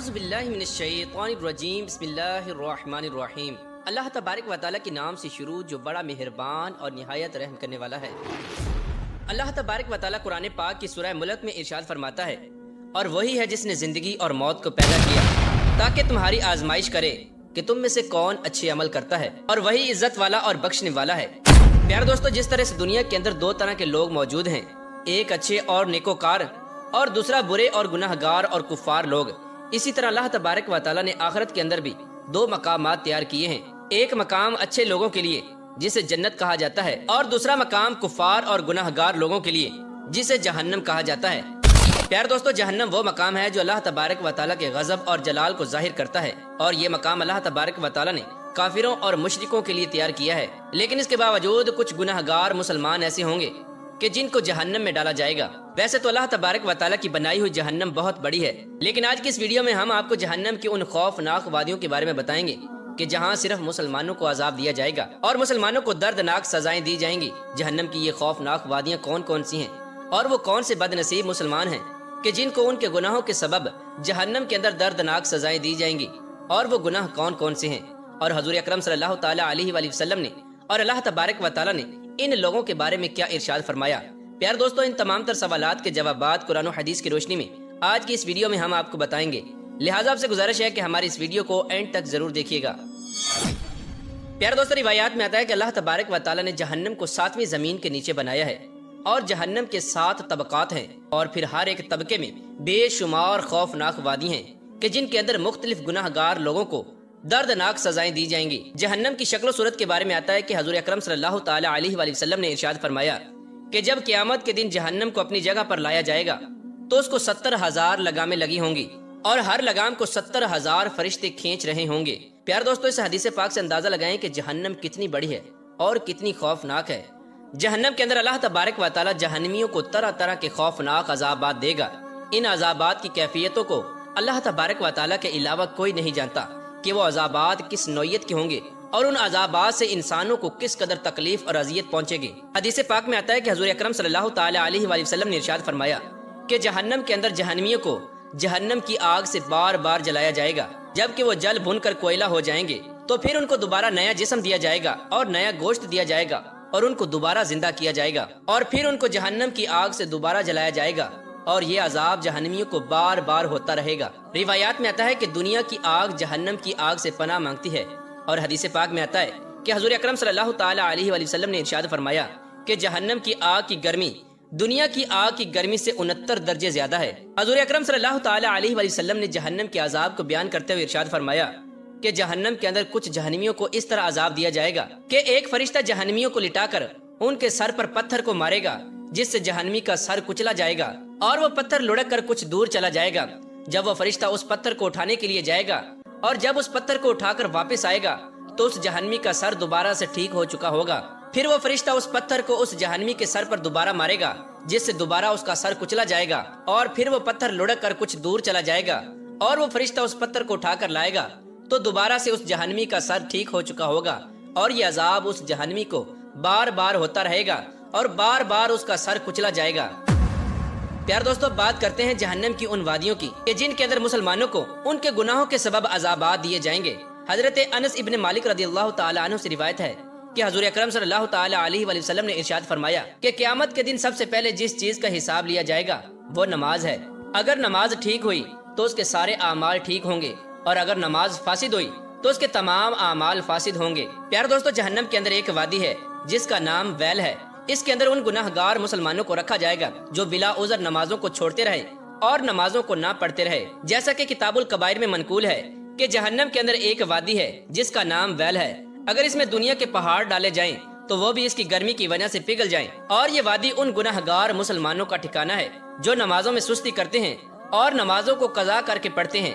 اعوذ باللہ من الشیطان الرجیم بسم اللہ الرحمن الرحیم۔ اللہ تبارک و تعالیٰ کے نام سے شروع جو بڑا مہربان اور نہایت رحم کرنے والا ہے۔ اللہ تبارک و تعالیٰ قرآن پاک کی سورہ ملک میں ارشاد فرماتا ہے، اور وہی ہے جس نے زندگی اور موت کو پیدا کیا تاکہ تمہاری آزمائش کرے کہ تم میں سے کون اچھے عمل کرتا ہے، اور وہی عزت والا اور بخشنے والا ہے۔ پیارے دوستو، جس طرح سے دنیا کے اندر دو طرح کے لوگ موجود ہیں، ایک اچھے اور نیکوکار اور دوسرا برے اور گناہ گار اور کفار لوگ، اسی طرح اللہ تبارک و تعالیٰ نے آخرت کے اندر بھی دو مقامات تیار کیے ہیں۔ ایک مقام اچھے لوگوں کے لیے جسے جنت کہا جاتا ہے، اور دوسرا مقام کفار اور گناہ گار لوگوں کے لیے جسے جہنم کہا جاتا ہے۔ پیارے دوستو، جہنم وہ مقام ہے جو اللہ تبارک و تعالیٰ کے غضب اور جلال کو ظاہر کرتا ہے، اور یہ مقام اللہ تبارک و تعالیٰ نے کافروں اور مشرکوں کے لیے تیار کیا ہے۔ لیکن اس کے باوجود کچھ گناہ گار مسلمان ایسے ہوں گے کہ جن کو جہنم میں ڈالا جائے گا۔ ویسے تو اللہ تبارک و تعالیٰ کی بنائی ہوئی جہنم بہت بڑی ہے، لیکن آج کی اس ویڈیو میں ہم آپ کو جہنم کی ان خوفناک وادیوں کے بارے میں بتائیں گے کہ جہاں صرف مسلمانوں کو عذاب دیا جائے گا اور مسلمانوں کو دردناک سزائیں دی جائیں گی۔ جہنم کی یہ خوفناک وادیاں کون کون سی ہیں، اور وہ کون سے بد نصیب مسلمان ہیں کہ جن کو ان کے گناہوں کے سبب جہنم کے اندر دردناک سزائیں دی جائیں گی، اور وہ گناہ کون کون سے ہیں، اور حضور اکرم صلی اللہ تعالیٰ علیہ وآلہ وسلم نے اور اللہ تبارک و تعالیٰ نے ان لوگوں کے بارے میں کیا ارشاد فرمایا۔ پیار دوستو، ان تمام تر سوالات کے جوابات قرآن و حدیث کی روشنی میں آج کی اس ویڈیو میں ہم آپ کو بتائیں گے، لہٰذا آپ سے گزارش ہے کہ ہماری اس ویڈیو کو اینڈ تک ضرور دیکھیے گا۔ پیارے دوستو، روایات میں آتا ہے کہ اللہ تبارک و تعالیٰ نے جہنم کو 7ویں زمین کے نیچے بنایا ہے، اور جہنم کے 7 طبقات ہیں، اور پھر ہر ایک طبقے میں بے شمار خوفناک وادی ہیں کہ جن کے اندر مختلف گناہ گار لوگوں کو دردناک سزائیں دی جائیں گی۔ جہنم کی شکل و صورت کے بارے میں آتا ہے کہ حضور اکرم صلی اللہ تعالیٰ علیہ وآلہ وسلم نے ارشاد فرمایا کہ جب قیامت کے دن جہنم کو اپنی جگہ پر لایا جائے گا تو اس کو 70,000 لگامیں لگی ہوں گی، اور ہر لگام کو 70,000 فرشتے کھینچ رہے ہوں گے۔ پیار دوستو، اس حدیث پاک سے اندازہ لگائیں کہ جہنم کتنی بڑی ہے اور کتنی خوفناک ہے۔ جہنم کے اندر اللہ تبارک و تعالیٰ جہنمیوں کو طرح طرح کے خوفناک عذابات دے گا۔ ان عذابات کی کیفیتوں کو اللہ تبارک و تعالیٰ کے علاوہ کوئی نہیں جانتا کہ وہ عذابات کس نوعیت کے ہوں گے، اور ان عذابات سے انسانوں کو کس قدر تکلیف اور اذیت پہنچے گی۔ حدیث پاک میں آتا ہے کہ حضور اکرم صلی اللہ تعالیٰ علیہ وآلہ وسلم نے ارشاد فرمایا کہ جہنم کے اندر جہنمیوں کو جہنم کی آگ سے بار بار جلایا جائے گا، جبکہ وہ جل بھن کر کوئلہ ہو جائیں گے، تو پھر ان کو دوبارہ نیا جسم دیا جائے گا اور نیا گوشت دیا جائے گا، اور ان کو دوبارہ زندہ کیا جائے گا، اور پھر ان کو جہنم کی آگ سے دوبارہ جلایا جائے گا، اور یہ عذاب جہنمیوں کو بار بار ہوتا رہے گا۔ روایات میں آتا ہے کہ دنیا کی آگ جہنم کی آگ سے پناہ مانگتی ہے، اور حدیث پاک میں آتا ہے کہ حضور اکرم صلی اللہ تعالیٰ علیہ وآلہ وسلم نے ارشاد فرمایا کہ جہنم کی آگ کی گرمی دنیا کی آگ کی گرمی سے 69 درجے زیادہ ہے۔ حضور اکرم صلی اللہ تعالیٰ علیہ وآلہ وسلم نے جہنم کے عذاب کو بیان کرتے ہوئے ارشاد فرمایا کہ جہنم کے اندر کچھ جہنمیوں کو اس طرح عذاب دیا جائے گا کہ ایک فرشتہ جہنمیوں کو لٹا کر ان کے سر پر پتھر کو مارے گا، جس سے جہنمی کا سر کچلا جائے گا، اور وہ پتھر لڑک کر کچھ دور چلا جائے گا۔ جب وہ فرشتہ اس پتھر کو اٹھانے کے لیے جائے گا، اور جب اس پتھر کو اٹھا کر واپس آئے گا تو اس جہنمی کا سر دوبارہ سے ٹھیک ہو چکا ہوگا۔ پھر وہ فرشتہ اس پتھر کو اس جہنمی کے سر پر دوبارہ مارے گا، جس سے دوبارہ اس کا سر کچلا جائے گا، اور پھر وہ پتھر لڑک کر کچھ دور چلا جائے گا، اور وہ فرشتہ اس پتھر کو اٹھا کر لائے گا تو دوبارہ سے اس جہنمی کا سر ٹھیک ہو چکا ہوگا، اور یہ عذاب اس جہنمی کو بار بار ہوتا رہے گا، اور بار بار اس کا سر کچلا جائے گا۔ پیار دوستو، بات کرتے ہیں جہنم کی ان وادیوں کی کہ جن کے اندر مسلمانوں کو ان کے گناہوں کے سبب عذابات دیے جائیں گے۔ حضرت انس ابن مالک رضی اللہ تعالیٰ عنہ سے روایت ہے کہ حضور اکرم صلی اللہ تعالیٰ علیہ وآلہ وسلم نے ارشاد فرمایا کہ قیامت کے دن سب سے پہلے جس چیز کا حساب لیا جائے گا وہ نماز ہے۔ اگر نماز ٹھیک ہوئی تو اس کے سارے اعمال ٹھیک ہوں گے، اور اگر نماز فاسد ہوئی تو اس کے تمام اعمال فاسد ہوں گے۔ پیار دوستو، جہنم کے اندر ایک وادی ہے جس کا نام ویل ہے۔ اس کے اندر ان گناہ گار مسلمانوں کو رکھا جائے گا جو بلا عذر نمازوں کو چھوڑتے رہے اور نمازوں کو نہ پڑھتے رہے۔ جیسا کہ کتاب الکبائر میں منقول ہے کہ جہنم کے اندر ایک وادی ہے جس کا نام ویل ہے۔ اگر اس میں دنیا کے پہاڑ ڈالے جائیں تو وہ بھی اس کی گرمی کی وجہ سے پگھل جائیں، اور یہ وادی ان گناہ گار مسلمانوں کا ٹھکانہ ہے جو نمازوں میں سستی کرتے ہیں اور نمازوں کو قضا کر کے پڑھتے ہیں۔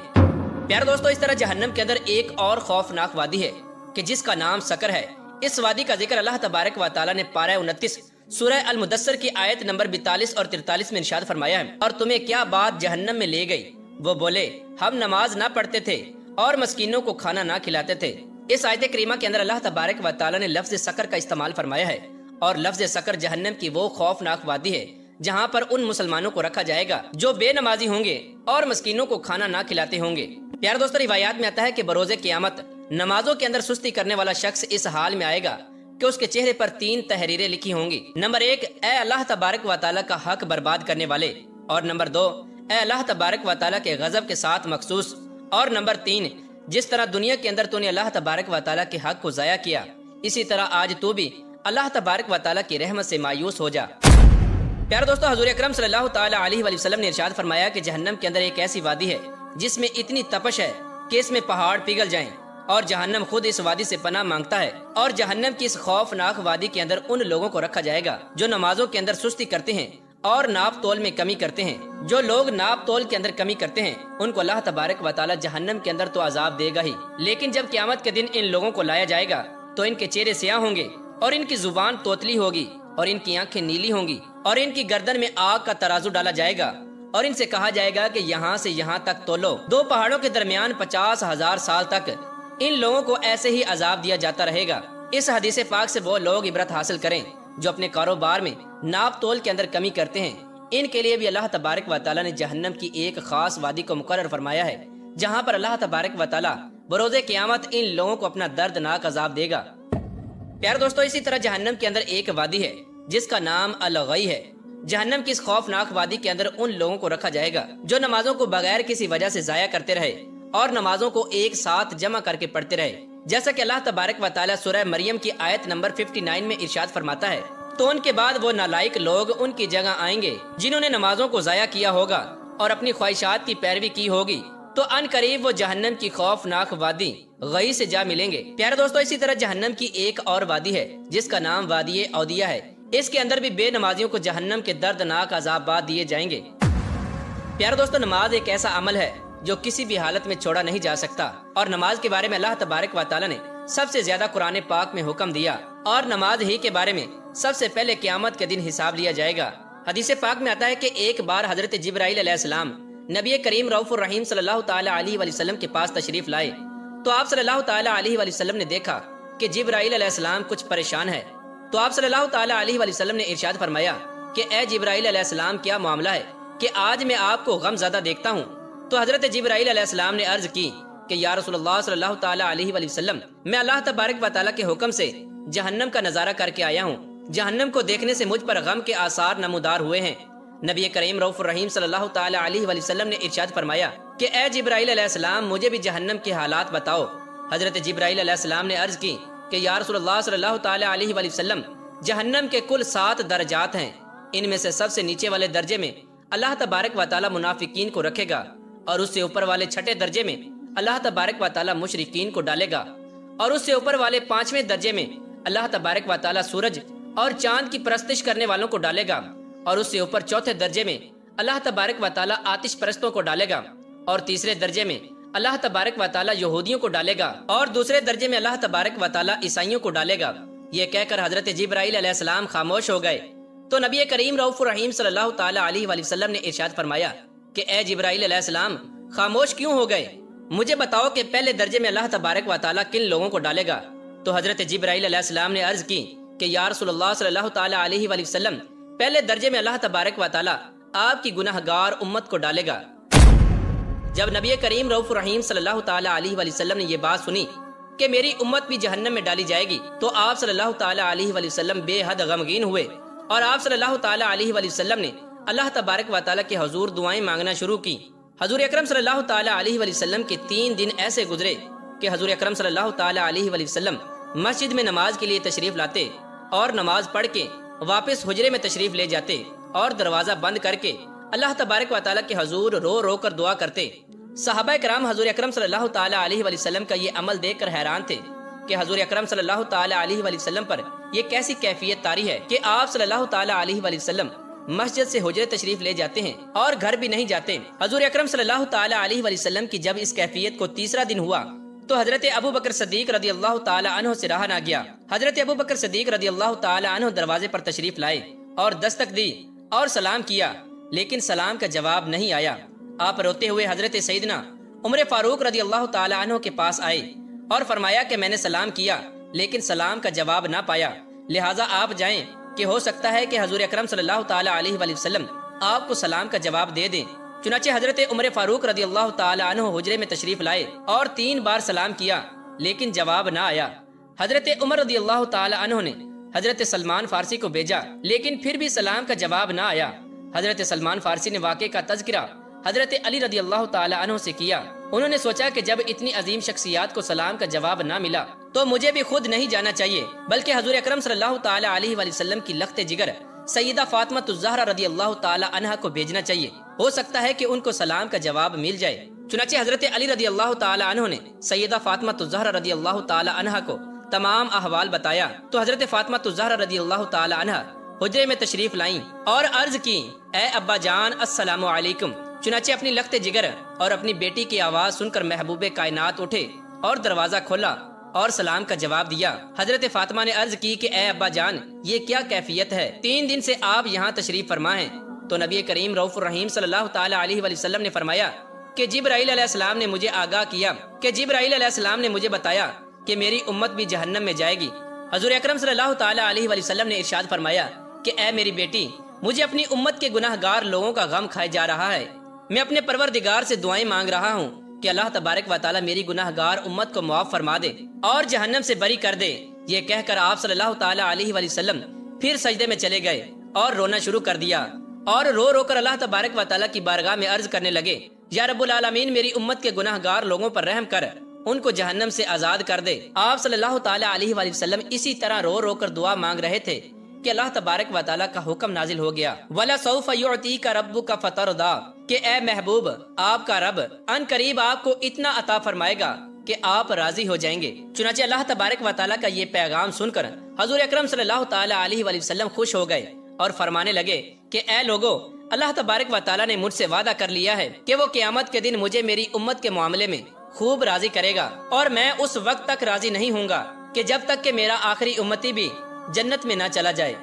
پیار دوستو، اس طرح جہنم کے اندر ایک اور خوفناک وادی ہے کہ جس کا نام سقر ہے۔ اس وادی کا ذکر اللہ تبارک و تعالیٰ نے پارہ 29 سورہ المدثر کی آیت نمبر 42 اور 43 میں ارشاد فرمایا ہے، اور تمہیں کیا بات جہنم میں لے گئی؟ وہ بولے، ہم نماز نہ پڑھتے تھے اور مسکینوں کو کھانا نہ کھلاتے تھے۔ اس آیت کریمہ کے اندر اللہ تبارک و تعالیٰ نے لفظ سقر کا استعمال فرمایا ہے، اور لفظ سقر جہنم کی وہ خوفناک وادی ہے جہاں پر ان مسلمانوں کو رکھا جائے گا جو بے نمازی ہوں گے اور مسکینوں کو کھانا نہ کھلاتے ہوں گے۔ پیارے دوستو، روایات میں آتا ہے کہ بروز قیامت نمازوں کے اندر سستی کرنے والا شخص اس حال میں آئے گا کہ اس کے چہرے پر 3 تحریریں لکھی ہوں گی۔ نمبر 1، اے اللہ تبارک و تعالیٰ کا حق برباد کرنے والے، اور نمبر 2، اے اللہ تبارک و تعالیٰ کے غضب کے ساتھ مخصوص، اور نمبر 3، جس طرح دنیا کے اندر تو نے اللہ تبارک و تعالیٰ کے حق کو ضائع کیا، اسی طرح آج تو بھی اللہ تبارک و تعالیٰ کی رحمت سے مایوس ہو جا۔ پیارے دوستو، حضور اکرم صلی اللہ تعالیٰ علیہ وآلہ وسلم نے ارشاد فرمایا کہ جہنم کے اندر ایک ایسی وادی ہے جس میں اتنی تپش ہے کہ اس میں پہاڑ پگھل جائیں، اور جہنم خود اس وادی سے پناہ مانگتا ہے، اور جہنم کی اس خوفناک وادی کے اندر ان لوگوں کو رکھا جائے گا جو نمازوں کے اندر سستی کرتے ہیں اور ناپ تول میں کمی کرتے ہیں۔ جو لوگ ناپ تول کے اندر کمی کرتے ہیں ان کو اللہ تبارک و تعالیٰ جہنم کے اندر تو عذاب دے گا ہی، لیکن جب قیامت کے دن ان لوگوں کو لایا جائے گا تو ان کے چہرے سیاہ ہوں گے، اور ان کی زبان توتلی ہوگی، اور ان کی آنکھیں نیلی ہوں گی، اور ان کی گردن میں آگ کا ترازو ڈالا جائے گا، اور ان سے کہا جائے گا کہ یہاں سے یہاں تک تولو۔ 2 پہاڑوں کے درمیان 50,000 سال تک ان لوگوں کو ایسے ہی عذاب دیا جاتا رہے گا۔ اس حدیث پاک سے وہ لوگ عبرت حاصل کریں جو اپنے کاروبار میں ناپ تول کے اندر کمی کرتے ہیں۔ ان کے لیے بھی اللہ تبارک و تعالیٰ نے جہنم کی ایک خاص وادی کو مقرر فرمایا ہے، جہاں پر اللہ تبارک و تعالیٰ بروز قیامت ان لوگوں کو اپنا دردناک عذاب دے گا۔ پیارے دوستو، اسی طرح جہنم کے اندر ایک وادی ہے جس کا نام الغی ہے۔ جہنم کی اس خوفناک وادی کے اندر ان لوگوں کو رکھا جائے گا جو نمازوں کو بغیر کسی وجہ سے ضائع کرتے رہے اور نمازوں کو ایک ساتھ جمع کر کے پڑھتے رہے، جیسا کہ اللہ تبارک و تعالیٰ سورہ مریم کی آیت نمبر 59 میں ارشاد فرماتا ہے، تو ان کے بعد وہ نالائق لوگ ان کی جگہ آئیں گے جنہوں نے نمازوں کو ضائع کیا ہوگا اور اپنی خواہشات کی پیروی کی ہوگی، تو ان قریب وہ جہنم کی خوفناک وادی غی سے جا ملیں گے۔ پیارے دوستو، اسی طرح جہنم کی ایک اور وادی ہے جس کا نام وادی اودیہ ہے۔ اس کے اندر بھی بے نمازیوں کو جہنم کے دردناک عذابات دیے جائیں گے۔ پیارے دوستو، نماز ایک ایسا عمل ہے جو کسی بھی حالت میں چھوڑا نہیں جا سکتا، اور نماز کے بارے میں اللہ تبارک و تعالیٰ نے سب سے زیادہ قرآن پاک میں حکم دیا، اور نماز ہی کے بارے میں سب سے پہلے قیامت کے دن حساب لیا جائے گا۔ حدیث پاک میں آتا ہے کہ ایک بار حضرت جبرائیل علیہ السلام نبی کریم رؤوف الرحیم صلی اللہ تعالیٰ علیہ وآلہ وسلم کے پاس تشریف لائے، تو آپ صلی اللہ تعالیٰ علیہ وآلہ وسلم نے دیکھا کہ جبرائیل علیہ السلام کچھ پریشان ہے، تو آپ صلی اللہ تعالیٰ علیہ وآلہ وسلم نے ارشاد فرمایا کہ اے جبرائیل علیہ السلام، کیا معاملہ ہے کہ آج میں آپ کو غم زدہ دیکھتا ہوں؟ تو حضرت جبرائیل علیہ السلام نے عرض کی کہ یا رسول اللہ صلی اللہ تعالیٰ علیہ وآلہ وسلم، میں اللہ تبارک و تعالیٰ کے حکم سے جہنم کا نظارہ کر کے آیا ہوں، جہنم کو دیکھنے سے مجھ پر غم کے آثار نمودار ہوئے ہیں۔ نبی کریم رؤوف الرحیم صلی اللہ تعالیٰ علیہ وآلہ وسلم نے ارشاد فرمایا کہ اے جبرائیل علیہ السلام، مجھے بھی جہنم کے حالات بتاؤ۔ حضرت جبرائیل علیہ السلام نے عرض کی کہ یا رسول اللہ صلی اللہ تعالیٰ علیہ وآلہ وسلم، جہنم کے کل 7 درجات ہیں، ان میں سے سب سے نیچے والے درجے میں اللہ تبارک و تعالیٰ منافقین کو رکھے گا، اور اس سے اوپر والے 6 درجے میں اللہ تبارک و تعالیٰ مشرکین کو ڈالے گا، اور اس سے اوپر والے 5ویں درجے میں اللہ تبارک و تعالیٰ سورج اور چاند کی پرستش کرنے والوں کو ڈالے گا، اور اس سے اوپر 4تھے درجے میں اللہ تبارک و تعالیٰ آتش پرستوں کو ڈالے گا، اور تیسرے درجے میں اللہ تبارک و تعالیٰ یہودیوں کو ڈالے گا، اور دوسرے درجے میں اللہ تبارک و تعالیٰ عیسائیوں کو ڈالے گا۔ یہ کہہ کر حضرت جبرائیل علیہ السلام خاموش ہو گئے، تو نبی کریم رؤوف الرحیم صلی اللہ تعالیٰ علیہ وآلہ وسلم نے ارشاد فرمایا کہ اے جبرائیل علیہ السلام، خاموش کیوں ہو گئے؟ مجھے بتاؤ کہ پہلے درجے میں اللہ تبارک و تعالیٰ کن لوگوں کو ڈالے گا؟ تو حضرت جبرائیل علیہ السلام نے عرض کی کہ یا رسول اللہ صلی اللہ تعالیٰ علیہ وآلہ وسلم، پہلے درجے میں اللہ تبارک و تعالیٰ آپ کی گناہ گار امت کو ڈالے گا۔ جب نبی کریم رؤوف الرحیم صلی اللہ تعالیٰ علیہ وآلہ وسلم نے یہ بات سنی کہ میری امت بھی جہنم میں ڈالی جائے گی، تو آپ صلی اللہ تعالیٰ علیہ وآلہ وسلم بے حد غمگین ہوئے، اور آپ صلی اللہ تعالیٰ علیہ وآلہ وسلم نے اللہ تبارک و تعالیٰ کے حضور دعائیں مانگنا شروع کی۔ حضور اکرم صلی اللہ تعالیٰ علیہ وآلہ وسلم کے 3 دن ایسے گزرے کہ حضور اکرم صلی اللہ تعالیٰ علیہ وآلہ وسلم مسجد میں نماز کے لیے تشریف لاتے، اور نماز پڑھ کے واپس حجرے میں تشریف لے جاتے، اور دروازہ بند کر کے اللہ تبارک و تعالیٰ کے حضور رو رو کر دعا کرتے۔ صحابہ کرام حضور اکرم صلی اللہ تعالیٰ علیہ وآلہ وسلم کا یہ عمل دیکھ کر حیران تھے کہ حضور اکرم صلی اللہ تعالیٰ علیہ وآلہ وسلم پر یہ کیسی کیفیت طاری ہے کہ آپ صلی اللہ تعالیٰ علیہ وآلہ وسلم مسجد سے حجرے تشریف لے جاتے ہیں اور گھر بھی نہیں جاتے۔ حضور اکرم صلی اللہ تعالیٰ علیہ وآلہ وسلم کی جب اس کیفیت کو تیسرا دن ہوا تو حضرت ابو بکر صدیق رضی اللہ تعالیٰ عنہ سے رہا نہ گیا۔ حضرت ابو بکر صدیق رضی اللہ تعالیٰ عنہ دروازے پر تشریف لائے اور دستک دی اور سلام کیا، لیکن سلام کا جواب نہیں آیا۔ آپ روتے ہوئے حضرت سیدنا عمر فاروق رضی اللہ تعالیٰ عنہ کے پاس آئے اور فرمایا کہ میں نے سلام کیا لیکن سلام کا جواب نہ پایا، لہٰذا آپ جائیں کہ ہو سکتا ہے کہ حضور اکرم صلی اللہ تعالی علیہ وآلہ وسلم آپ کو سلام کا جواب دے دیں۔ چنانچہ حضرت عمر فاروق رضی اللہ تعالی عنہ حجرے میں تشریف لائے اور 3 بار سلام کیا لیکن جواب نہ آیا۔ حضرت عمر رضی اللہ تعالی عنہ نے حضرت سلمان فارسی کو بھیجا لیکن پھر بھی سلام کا جواب نہ آیا۔ حضرت سلمان فارسی نے واقعے کا تذکرہ حضرت علی رضی اللہ تعالی عنہ سے کیا۔ انہوں نے سوچا کہ جب اتنی عظیم شخصیات کو سلام کا جواب نہ ملا تو مجھے بھی خود نہیں جانا چاہیے بلکہ حضور اکرم صلی اللہ تعالی علیہ وآلہ وسلم کی لخت جگر سیدہ فاطمہ الزہرا رضی اللہ تعالی عنہا کو بھیجنا چاہیے، ہو سکتا ہے کہ ان کو سلام کا جواب مل جائے۔ چنانچہ حضرت علی رضی اللہ تعالی عنہ نے سیدہ فاطمہ الزہرا رضی اللہ تعالی عنہا کو تمام احوال بتایا تو حضرت فاطمہ الزہرا رضی اللہ تعالی عنہا حجرے میں تشریف لائیں اور عرض کی، اے ابا جان السلام علیکم۔ چنانچہ اپنی لخت جگر اور اپنی بیٹی کی آواز سن کر محبوب کائنات اٹھے اور دروازہ کھولا اور سلام کا جواب دیا۔ حضرت فاطمہ نے عرض کی کہ اے ابا جان یہ کیا کیفیت ہے، 3 دن سے آپ یہاں تشریف فرما ہیں؟ تو نبی کریم رؤوف الرحیم صلی اللہ تعالی علیہ وآلہ وسلم نے فرمایا کہ جبرائیل علیہ السلام نے مجھے آگاہ کیا کہ جبرائیل علیہ السلام نے مجھے بتایا کہ میری امت بھی جہنم میں جائے گی۔ حضور اکرم صلی اللہ تعالی علیہ وآلہ وسلم نے ارشاد فرمایا کہ اے میری بیٹی، مجھے اپنی امت کے گناہ گار لوگوں کا غم کھائے جا رہا ہے۔ میں اپنے پروردگار سے دعائیں مانگ رہا ہوں کہ اللہ تبارک و تعالی میری گناہ گار امت کو معاف فرما دے اور جہنم سے بری کر دے۔ یہ کہہ کر آپ صلی اللہ تعالی علیہ وآلہ وسلم پھر سجدے میں چلے گئے اور رونا شروع کر دیا اور رو رو کر اللہ تبارک و تعالی کی بارگاہ میں عرض کرنے لگے، یا رب العالمین میری امت کے گناہ گار لوگوں پر رحم کر، ان کو جہنم سے آزاد کر دے۔ آپ صلی اللہ تعالی علیہ وآلہ وسلم اسی طرح رو رو کر دعا مانگ رہے تھے کہ اللہ تبارک و تعالی کا حکم نازل ہو گیا، وَلَسَوْفَ يُعْطِيكَ رَبُّكَ فَتَرْضَىٰ، کہ اے محبوب آپ کا رب ان قریب آپ کو اتنا عطا فرمائے گا کہ آپ راضی ہو جائیں گے۔ چنانچہ اللہ تبارک و تعالی کا یہ پیغام سن کر حضور اکرم صلی اللہ تعالی علیہ وآلہ وسلم خوش ہو گئے اور فرمانے لگے کہ اے لوگو، اللہ تبارک و تعالی نے مجھ سے وعدہ کر لیا ہے کہ وہ قیامت کے دن مجھے میری امت کے معاملے میں خوب راضی کرے گا، اور میں اس وقت تک راضی نہیں ہوں گا کہ جب تک کہ میرا آخری امتی بھی جنت میں نہ چلا جائے۔